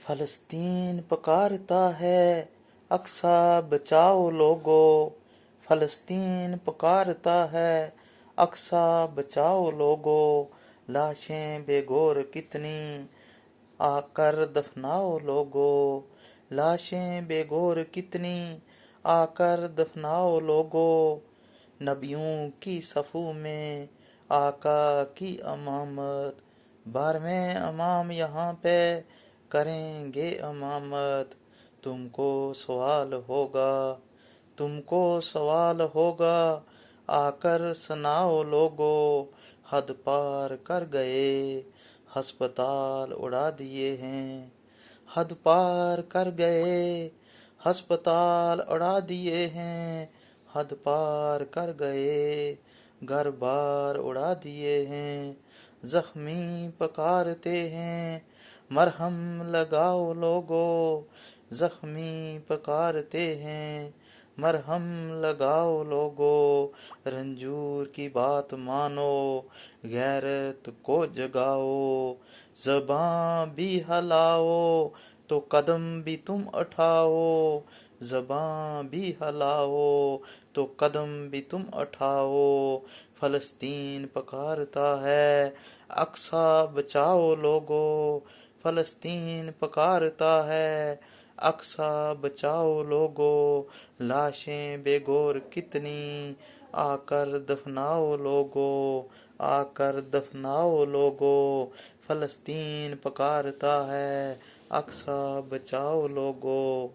فلسطین پکارتا ہے، اقصی بچاؤ لوگو، فلسطین پکارتا ہے، اقصی بچاؤ لوگو، لاشیں بے گور کتنی آ کر دفناؤ لوگو، لاشیں بے گور کتنی آ کر دفناؤ لوگو، نبیوں کی صفوں میں آقا کی امامت، بارہویں امام یہاں پہ کریں گے امامت، تم کو سوال ہوگا، تم کو سوال ہوگا، آ کر سناؤ لوگو، حد پار کر گئے، ہسپتال اڑا دیے ہیں، حد پار کر گئے، ہسپتال اڑا دیے ہیں، حد پار کر گئے، گھر بار اڑا دیے ہیں، زخمی پکارتے ہیں، مرہم لگاؤ لوگو، زخمی پکارتے ہیں، مرہم لگاؤ لوگو، رنجور کی بات مانو، غیرت کو جگاؤ، زباں بھی ہلاؤ تو قدم بھی تم اٹھاؤ، زباں بھی ہلاؤ تو قدم بھی تم اٹھاؤ، فلسطین پکارتا ہے، اقصی بچاؤ لوگو، فلسطین پکارتا ہے، اقصی بچاؤ لوگو، لاشیں بے گور کتنی آ کر دفناؤ لوگو، آ کر دفناؤ لوگو، فلسطین پکارتا ہے، اقصی بچاؤ لوگو۔